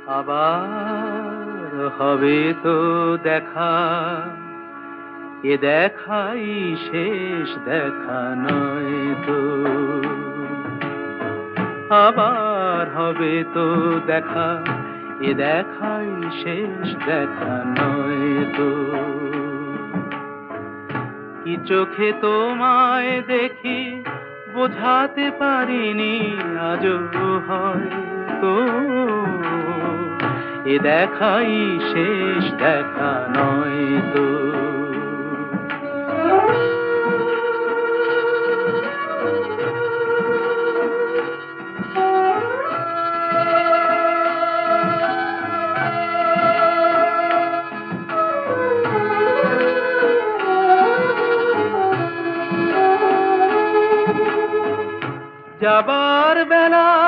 আবার হবে তো দেখা, এ দেখাই শেষ দেখা নয় তো। আবার হবে তো দেখা, এ দেখাই শেষ দেখা নয় তো। কি চোখে তোমায় দেখি বোঝাতে পারিনি আজও হয়তো, এ দেখাই শেষ দেখা নয় তো। যাবার বেলা